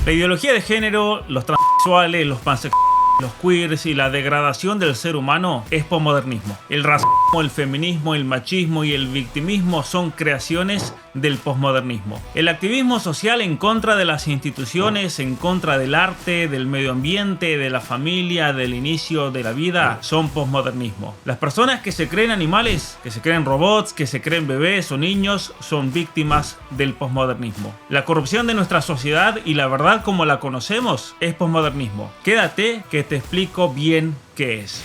La ideología de género, los transexuales, los pansexuales, los queers y la degradación del ser humano es posmodernismo. El racismo, el feminismo, el machismo y el victimismo son creaciones del posmodernismo. El activismo social en contra de las instituciones, en contra del arte, del medio ambiente, de la familia, del inicio de la vida, son posmodernismo. Las personas que se creen animales, que se creen robots, que se creen bebés o niños, son víctimas del posmodernismo. La corrupción de nuestra sociedad y la verdad como la conocemos es posmodernismo. Quédate que te explico bien qué es.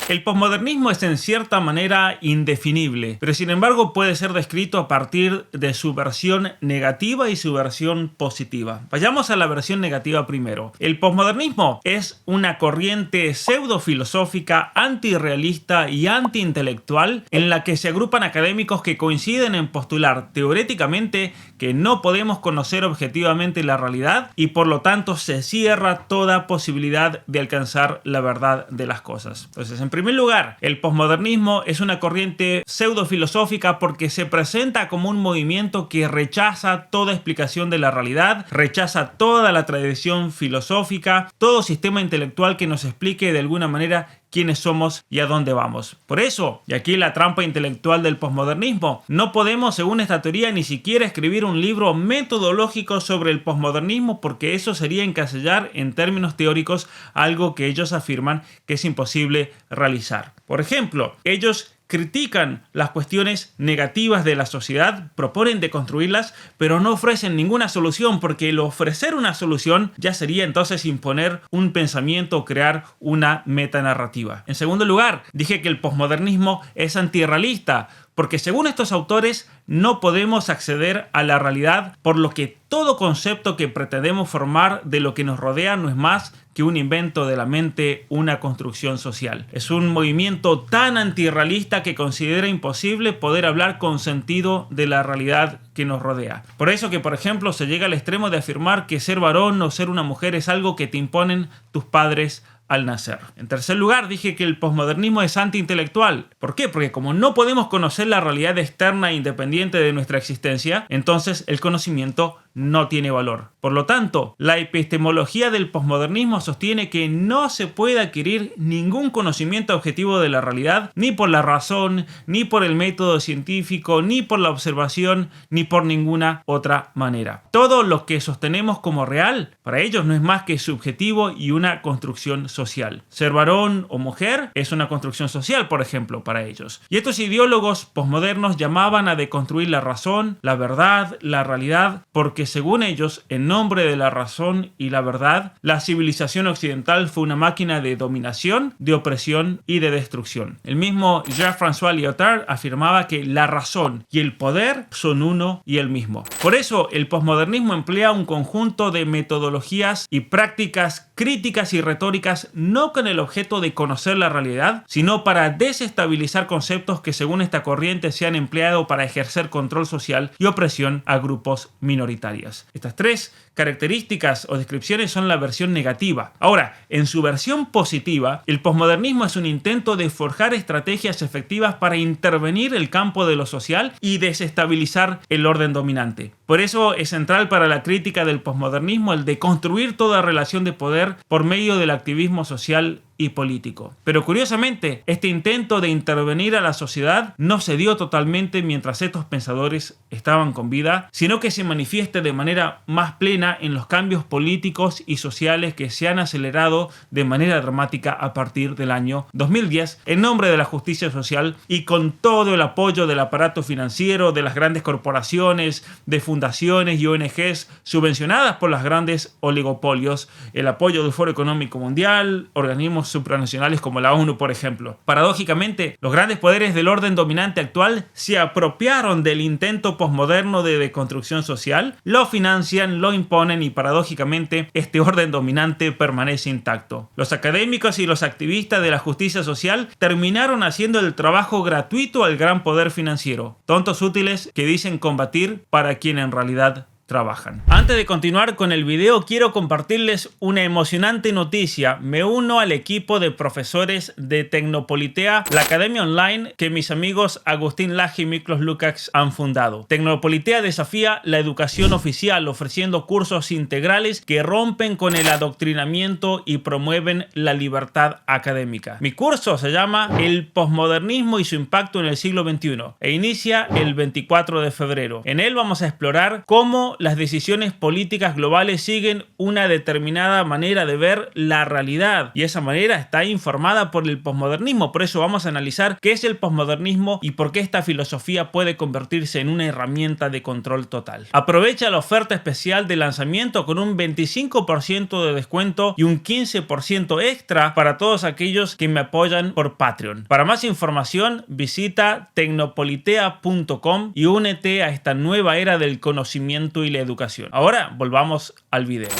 El posmodernismo es en cierta manera indefinible, pero sin embargo puede ser descrito a partir de su versión negativa y su versión positiva. Vayamos a la versión negativa primero. El posmodernismo es una corriente pseudo-filosófica, antirrealista y antiintelectual en la que se agrupan académicos que coinciden en postular teóricamente que no podemos conocer objetivamente la realidad y por lo tanto se cierra toda posibilidad de alcanzar la verdad de las cosas. Entonces, en primer lugar, el posmodernismo es una corriente pseudo-filosófica porque se presenta como un movimiento que rechaza toda explicación de la realidad, rechaza toda la tradición filosófica, todo sistema intelectual que nos explique de alguna manera quiénes somos y a dónde vamos. Por eso, y aquí la trampa intelectual del posmodernismo, no podemos, según esta teoría, ni siquiera escribir un libro metodológico sobre el posmodernismo porque eso sería encasillar en términos teóricos algo que ellos afirman que es imposible realizar. Por ejemplo, ellos critican las cuestiones negativas de la sociedad, proponen deconstruirlas, pero no ofrecen ninguna solución porque el ofrecer una solución ya sería entonces imponer un pensamiento o crear una metanarrativa. En segundo lugar, dije que el posmodernismo es antirrealista porque según estos autores no podemos acceder a la realidad, por lo que todo concepto que pretendemos formar de lo que nos rodea no es más que un invento de la mente, una construcción social. Es un movimiento tan antirrealista que considera imposible poder hablar con sentido de la realidad que nos rodea. Por eso que, por ejemplo, se llega al extremo de afirmar que ser varón o ser una mujer es algo que te imponen tus padres al nacer. En tercer lugar, dije que el posmodernismo es antiintelectual. ¿Por qué? Porque como no podemos conocer la realidad externa e independiente de nuestra existencia, entonces el conocimiento no tiene valor. Por lo tanto, la epistemología del posmodernismo sostiene que no se puede adquirir ningún conocimiento objetivo de la realidad, ni por la razón, ni por el método científico, ni por la observación, ni por ninguna otra manera. Todo lo que sostenemos como real, para ellos no es más que subjetivo y una construcción social. Ser varón o mujer es una construcción social, por ejemplo, para ellos. Y estos ideólogos posmodernos llamaban a deconstruir la razón, la verdad, la realidad, porque según ellos, en nombre de la razón y la verdad, la civilización occidental fue una máquina de dominación, de opresión y de destrucción. El mismo Jean-François Lyotard afirmaba que la razón y el poder son uno y el mismo. Por eso, el posmodernismo emplea un conjunto de metodologías y prácticas críticas y retóricas no con el objeto de conocer la realidad, sino para desestabilizar conceptos que según esta corriente se han empleado para ejercer control social y opresión a grupos minoritarios. Estas tres características o descripciones son la versión negativa. Ahora, en su versión positiva, el posmodernismo es un intento de forjar estrategias efectivas para intervenir el campo de lo social y desestabilizar el orden dominante. Por eso es central para la crítica del posmodernismo el de construir toda relación de poder por medio del activismo social y político. Pero curiosamente, este intento de intervenir a la sociedad no se dio totalmente mientras estos pensadores estaban con vida, sino que se manifiesta de manera más plena en los cambios políticos y sociales que se han acelerado de manera dramática a partir del año 2010 en nombre de la justicia social y con todo el apoyo del aparato financiero, de las grandes corporaciones, de fundaciones y ONGs subvencionadas por los grandes oligopolios, el apoyo del Foro Económico Mundial, organismos supranacionales como la ONU, por ejemplo. Paradójicamente, los grandes poderes del orden dominante actual se apropiaron del intento posmoderno de deconstrucción social, lo financian, lo imponen y paradójicamente este orden dominante permanece intacto. Los académicos y los activistas de la justicia social terminaron haciendo el trabajo gratuito al gran poder financiero. Tontos útiles que dicen combatir para quien en realidad trabajan. Antes de continuar con el video, quiero compartirles una emocionante noticia. Me uno al equipo de profesores de Tecnopolitea, la academia online que mis amigos Agustín Laje y Miklos Lukács han fundado. Tecnopolitea desafía la educación oficial, ofreciendo cursos integrales que rompen con el adoctrinamiento y promueven la libertad académica. Mi curso se llama El posmodernismo y su impacto en el siglo XXI e inicia el 24 de febrero. En él vamos a explorar cómo las decisiones políticas globales siguen una determinada manera de ver la realidad, y esa manera está informada por el posmodernismo. Por eso vamos a analizar qué es el posmodernismo y por qué esta filosofía puede convertirse en una herramienta de control total. Aprovecha la oferta especial de lanzamiento con un 25% de descuento y un 15% extra para todos aquellos que me apoyan por Patreon. Para más información, visita tecnopolitea.com y únete a esta nueva era del conocimiento y la educación. Ahora volvamos al video.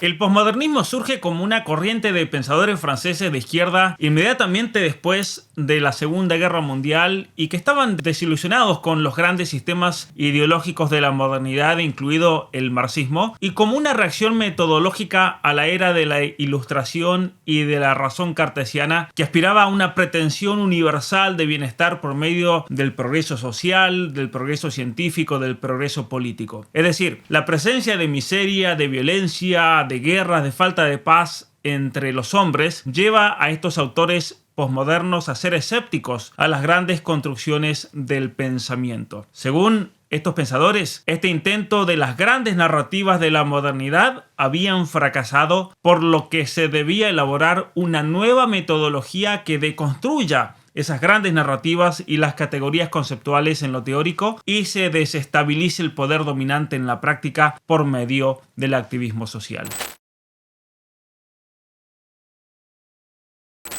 El posmodernismo surge como una corriente de pensadores franceses de izquierda inmediatamente después de la Segunda Guerra Mundial y que estaban desilusionados con los grandes sistemas ideológicos de la modernidad, incluido el marxismo, y como una reacción metodológica a la era de la Ilustración y de la razón cartesiana que aspiraba a una pretensión universal de bienestar por medio del progreso social, del progreso científico, del progreso político. Es decir, la presencia de miseria, de violencia, de guerras, de falta de paz entre los hombres lleva a estos autores posmodernos a ser escépticos a las grandes construcciones del pensamiento. Según estos pensadores, este intento de las grandes narrativas de la modernidad habían fracasado, por lo que se debía elaborar una nueva metodología que deconstruya esas grandes narrativas y las categorías conceptuales en lo teórico y se desestabilice el poder dominante en la práctica por medio del activismo social.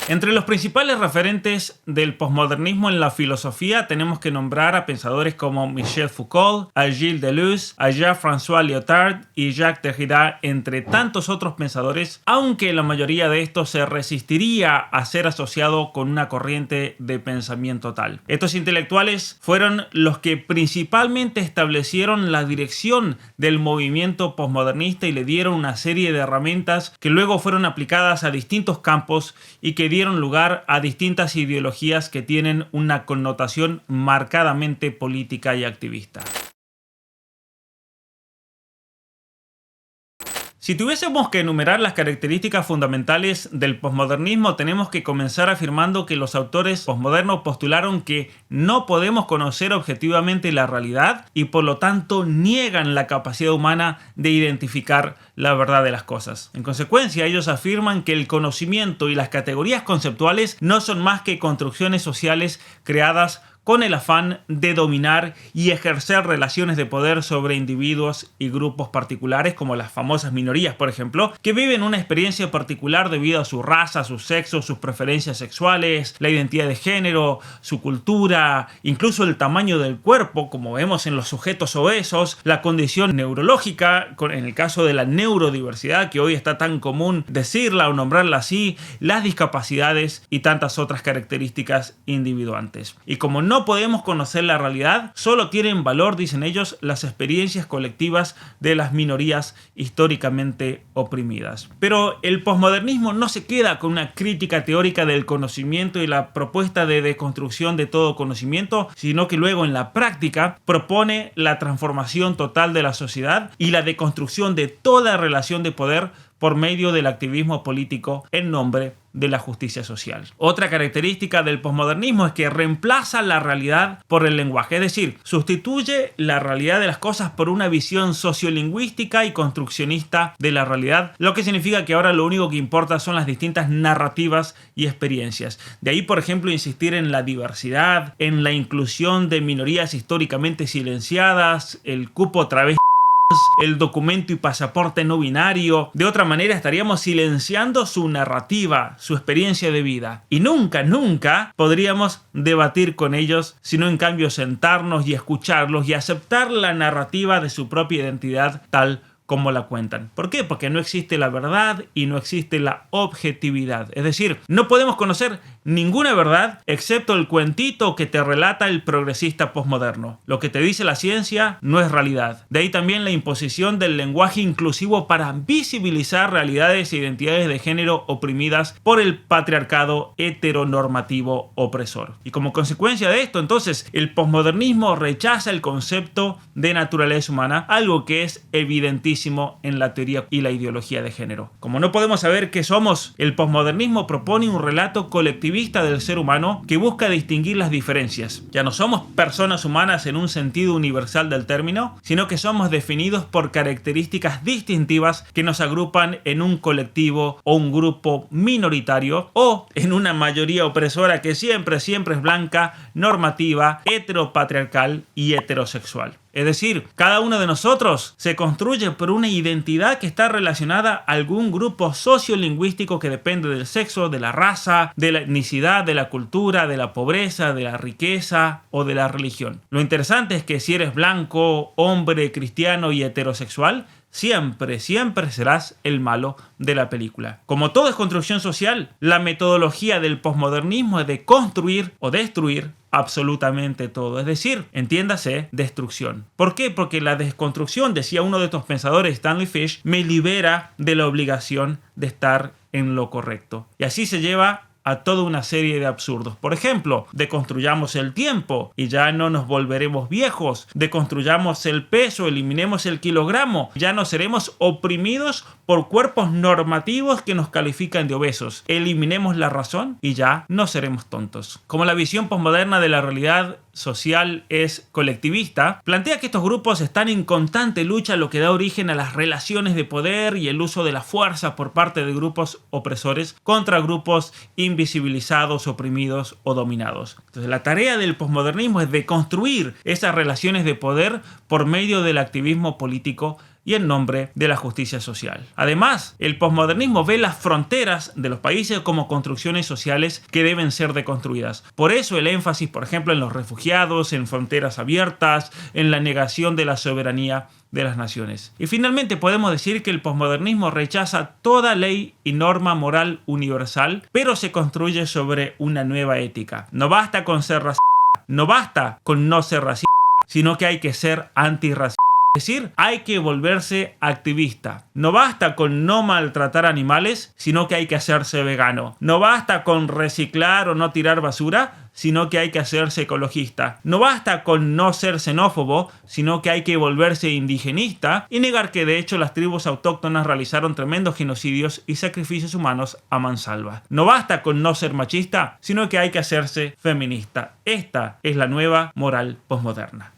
Entre los principales referentes del posmodernismo en la filosofía tenemos que nombrar a pensadores como Michel Foucault, a Gilles Deleuze, a Jean-François Lyotard y Jacques Derrida, entre tantos otros pensadores, aunque la mayoría de estos se resistiría a ser asociado con una corriente de pensamiento tal. Estos intelectuales fueron los que principalmente establecieron la dirección del movimiento posmodernista y le dieron una serie de herramientas que luego fueron aplicadas a distintos campos y que dieron lugar a distintas ideologías que tienen una connotación marcadamente política y activista. Si tuviésemos que enumerar las características fundamentales del posmodernismo, tenemos que comenzar afirmando que los autores posmodernos postularon que no podemos conocer objetivamente la realidad y por lo tanto niegan la capacidad humana de identificar la verdad de las cosas. En consecuencia, ellos afirman que el conocimiento y las categorías conceptuales no son más que construcciones sociales creadas con el afán de dominar y ejercer relaciones de poder sobre individuos y grupos particulares, como las famosas minorías, por ejemplo, que viven una experiencia particular debido a su raza, su sexo, sus preferencias sexuales, la identidad de género, su cultura, incluso el tamaño del cuerpo, como vemos en los sujetos obesos, la condición neurológica, en el caso de la neurodiversidad, que hoy está tan común decirla o nombrarla así, las discapacidades y tantas otras características individuantes. Y como no podemos conocer la realidad, solo tienen valor, dicen ellos, las experiencias colectivas de las minorías históricamente oprimidas. Pero el posmodernismo no se queda con una crítica teórica del conocimiento y la propuesta de deconstrucción de todo conocimiento, sino que luego en la práctica propone la transformación total de la sociedad y la deconstrucción de toda relación de poder por medio del activismo político en nombre de la justicia social. Otra característica del posmodernismo es que reemplaza la realidad por el lenguaje, es decir, sustituye la realidad de las cosas por una visión sociolingüística y construccionista de la realidad, lo que significa que ahora lo único que importa son las distintas narrativas y experiencias. De ahí, por ejemplo, insistir en la diversidad, en la inclusión de minorías históricamente silenciadas, el cupo travesti, el documento y pasaporte no binario. De otra manera estaríamos silenciando su narrativa, su experiencia de vida. Y nunca podríamos debatir con ellos, sino en cambio sentarnos y escucharlos y aceptar la narrativa de su propia identidad tal como la cuentan. ¿Por qué? Porque no existe la verdad y no existe la objetividad. Es decir, no podemos conocer ninguna verdad excepto el cuentito que te relata el progresista posmoderno. Lo que te dice la ciencia no es realidad. De ahí también la imposición del lenguaje inclusivo para visibilizar realidades e identidades de género oprimidas por el patriarcado heteronormativo opresor. Y como consecuencia de esto, entonces, el posmodernismo rechaza el concepto de naturaleza humana, algo que es evidentísimo en la teoría y la ideología de género. Como no podemos saber qué somos, el posmodernismo propone un relato colectivista del ser humano que busca distinguir las diferencias. Ya no somos personas humanas en un sentido universal del término, sino que somos definidos por características distintivas que nos agrupan en un colectivo o un grupo minoritario o en una mayoría opresora que siempre es blanca, normativa, heteropatriarcal y heterosexual. Es decir, cada uno de nosotros se construye por una identidad que está relacionada a algún grupo sociolingüístico que depende del sexo, de la raza, de la etnicidad, de la cultura, de la pobreza, de la riqueza o de la religión. Lo interesante es que si eres blanco, hombre, cristiano y heterosexual, siempre serás el malo de la película. Como todo es construcción social, la metodología del posmodernismo es de construir o destruir absolutamente todo. Es decir, entiéndase, destrucción. ¿Por qué? Porque la desconstrucción, decía uno de estos pensadores, Stanley Fish, me libera de la obligación de estar en lo correcto. Y así se lleva a toda una serie de absurdos. Por ejemplo, deconstruyamos el tiempo y ya no nos volveremos viejos. Deconstruyamos el peso, eliminemos el kilogramo. Ya no seremos oprimidos por cuerpos normativos que nos califican de obesos. Eliminemos la razón y ya no seremos tontos. Como la visión posmoderna de la realidad social es colectivista, plantea que estos grupos están en constante lucha, lo que da origen a las relaciones de poder y el uso de la fuerza por parte de grupos opresores contra grupos invisibilizados, oprimidos o dominados. Entonces, la tarea del posmodernismo es de construir esas relaciones de poder por medio del activismo político y en nombre de la justicia social. Además, el posmodernismo ve las fronteras de los países como construcciones sociales que deben ser deconstruidas. Por eso el énfasis, por ejemplo, en los refugiados, en fronteras abiertas, en la negación de la soberanía de las naciones. Y finalmente podemos decir que el posmodernismo rechaza toda ley y norma moral universal, pero se construye sobre una nueva ética. No basta con ser racista, no basta con no ser racista, sino que hay que ser antirracista. Es decir, hay que volverse activista. No basta con no maltratar animales, sino que hay que hacerse vegano. No basta con reciclar o no tirar basura, sino que hay que hacerse ecologista. No basta con no ser xenófobo, sino que hay que volverse indigenista y negar que de hecho las tribus autóctonas realizaron tremendos genocidios y sacrificios humanos a mansalva. No basta con no ser machista, sino que hay que hacerse feminista. Esta es la nueva moral posmoderna.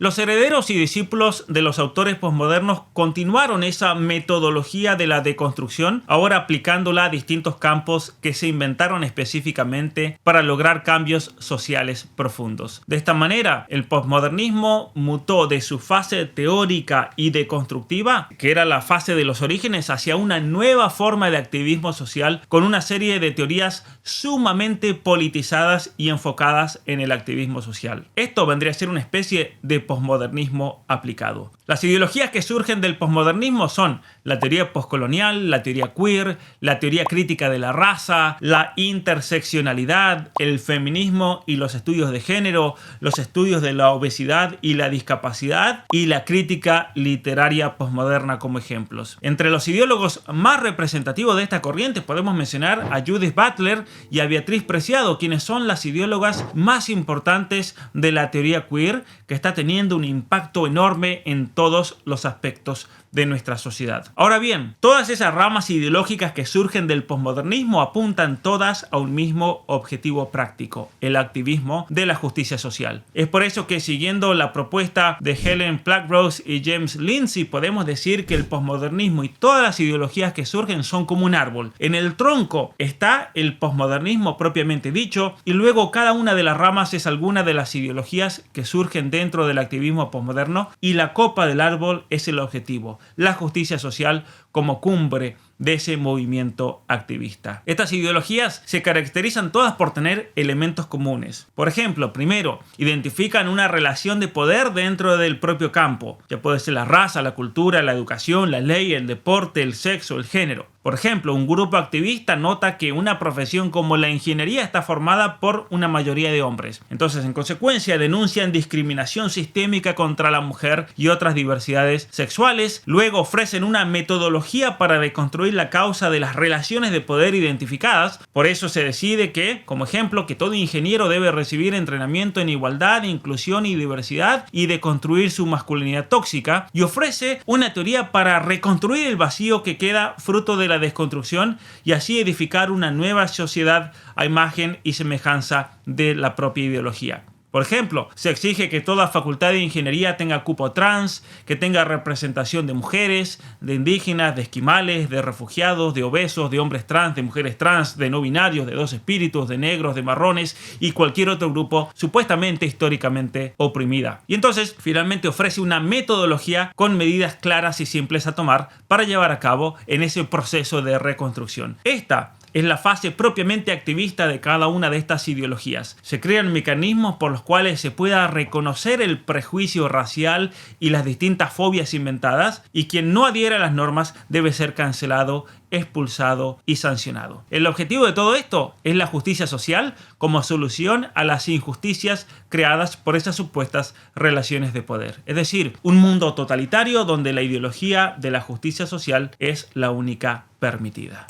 Los herederos y discípulos de los autores posmodernos continuaron esa metodología de la deconstrucción, ahora aplicándola a distintos campos que se inventaron específicamente para lograr cambios sociales profundos. De esta manera, el posmodernismo mutó de su fase teórica y deconstructiva, que era la fase de los orígenes, hacia una nueva forma de activismo social con una serie de teorías sumamente politizadas y enfocadas en el activismo social. Esto vendría a ser una especie de posmodernismo aplicado. Las ideologías que surgen del posmodernismo son la teoría postcolonial, la teoría queer, la teoría crítica de la raza, la interseccionalidad, el feminismo y los estudios de género, los estudios de la obesidad y la discapacidad y la crítica literaria posmoderna como ejemplos. Entre los ideólogos más representativos de esta corriente podemos mencionar a Judith Butler y a Beatriz Preciado, quienes son las ideólogas más importantes de la teoría queer, que está teniendo un impacto enorme en todos los aspectos de nuestra sociedad. Ahora bien, todas esas ramas ideológicas que surgen del posmodernismo apuntan todas a un mismo objetivo práctico: el activismo de la justicia social. Es por eso que, siguiendo la propuesta de Helen Pluckrose y James Lindsay, podemos decir que el posmodernismo y todas las ideologías que surgen son como un árbol. En el tronco está el posmodernismo propiamente dicho, y luego cada una de las ramas es alguna de las ideologías que surgen dentro del activismo posmoderno, y la copa del árbol es el objetivo: la justicia social como cumbre de ese movimiento activista. Estas ideologías se caracterizan todas por tener elementos comunes. Por ejemplo, primero, identifican una relación de poder dentro del propio campo. Ya puede ser la raza, la cultura, la educación, la ley, el deporte, el sexo, el género. Por ejemplo, un grupo activista nota que una profesión como la ingeniería está formada por una mayoría de hombres. Entonces, en consecuencia, denuncian discriminación sistémica contra la mujer y otras diversidades sexuales. Luego ofrecen una metodología para deconstruir la causa de las relaciones de poder identificadas. Por eso se decide que, como ejemplo, que todo ingeniero debe recibir entrenamiento en igualdad, inclusión y diversidad y deconstruir su masculinidad tóxica. Y ofrece una teoría para reconstruir el vacío que queda fruto de la desconstrucción y así edificar una nueva sociedad a imagen y semejanza de la propia ideología. Por ejemplo, se exige que toda facultad de ingeniería tenga cupo trans, que tenga representación de mujeres, de indígenas, de esquimales, de refugiados, de obesos, de hombres trans, de mujeres trans, de no binarios, de dos espíritus, de negros, de marrones y cualquier otro grupo supuestamente históricamente oprimida. Y entonces, finalmente ofrece una metodología con medidas claras y simples a tomar para llevar a cabo en ese proceso de reconstrucción. Esta es la fase propiamente activista de cada una de estas ideologías. Se crean mecanismos por los cuales se pueda reconocer el prejuicio racial y las distintas fobias inventadas, y quien no adhiere a las normas debe ser cancelado, expulsado y sancionado. El objetivo de todo esto es la justicia social como solución a las injusticias creadas por esas supuestas relaciones de poder. Es decir, un mundo totalitario donde la ideología de la justicia social es la única permitida.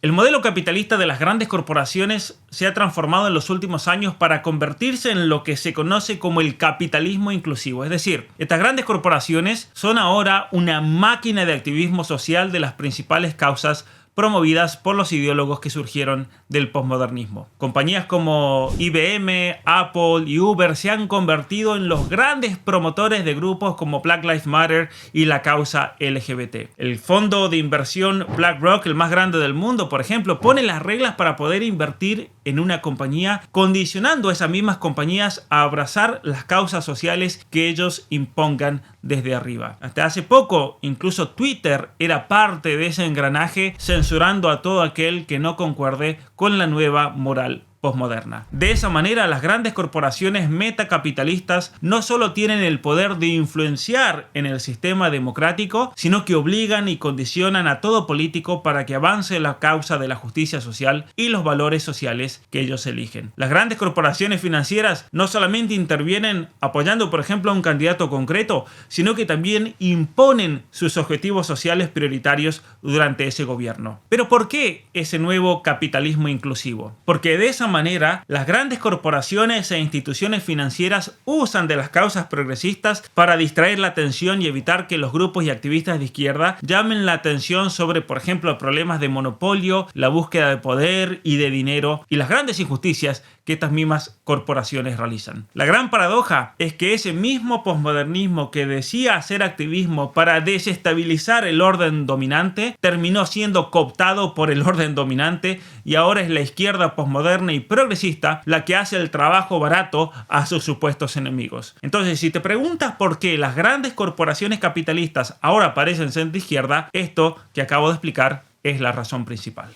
El modelo capitalista de las grandes corporaciones se ha transformado en los últimos años para convertirse en lo que se conoce como el capitalismo inclusivo. Es decir, estas grandes corporaciones son ahora una máquina de activismo social de las principales causas promovidas por los ideólogos que surgieron del posmodernismo. Compañías como IBM, Apple y Uber se han convertido en los grandes promotores de grupos como Black Lives Matter y la causa LGBT. El fondo de inversión BlackRock, el más grande del mundo, por ejemplo, pone las reglas para poder invertir en una compañía, condicionando a esas mismas compañías a abrazar las causas sociales que ellos impongan desde arriba. Hasta hace poco, incluso Twitter era parte de ese engranaje, censurando a todo aquel que no concuerde con la nueva moral posmoderna. De esa manera, las grandes corporaciones metacapitalistas no solo tienen el poder de influenciar en el sistema democrático, sino que obligan y condicionan a todo político para que avance la causa de la justicia social y los valores sociales que ellos eligen. Las grandes corporaciones financieras no solamente intervienen apoyando, por ejemplo, a un candidato concreto, sino que también imponen sus objetivos sociales prioritarios durante ese gobierno. Pero ¿por qué ese nuevo capitalismo inclusivo? Porque de esa manera, las grandes corporaciones e instituciones financieras usan de las causas progresistas para distraer la atención y evitar que los grupos y activistas de izquierda llamen la atención sobre, por ejemplo, problemas de monopolio, la búsqueda de poder y de dinero y las grandes injusticias que estas mismas corporaciones realizan. La gran paradoja es que ese mismo posmodernismo que decía hacer activismo para desestabilizar el orden dominante terminó siendo cooptado por el orden dominante y ahora es la izquierda posmoderna y progresista la que hace el trabajo barato a sus supuestos enemigos. Entonces, si te preguntas por qué las grandes corporaciones capitalistas ahora parecen ser de izquierda, esto que acabo de explicar es la razón principal.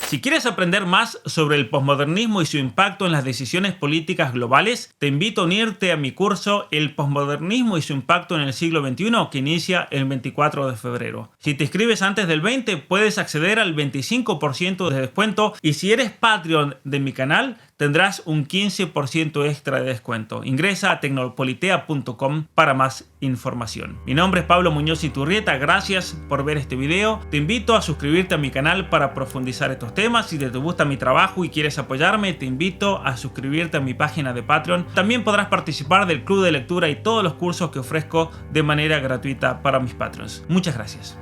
Si quieres aprender más sobre el posmodernismo y su impacto en las decisiones políticas globales, te invito a unirte a mi curso El posmodernismo y su impacto en el siglo XXI, que inicia el 24 de febrero. Si te inscribes antes del 20, puedes acceder al 25% de descuento y si eres Patreon de mi canal, tendrás un 15% extra de descuento. Ingresa a tecnopolitea.com para más información. Mi nombre es Pablo Muñoz Iturrieta, gracias por ver este video. Te invito a suscribirte a mi canal para profundizar estos temas. Si te gusta mi trabajo y quieres apoyarme, te invito a suscribirte a mi página de Patreon. También podrás participar del club de lectura y todos los cursos que ofrezco de manera gratuita para mis Patreons. Muchas gracias.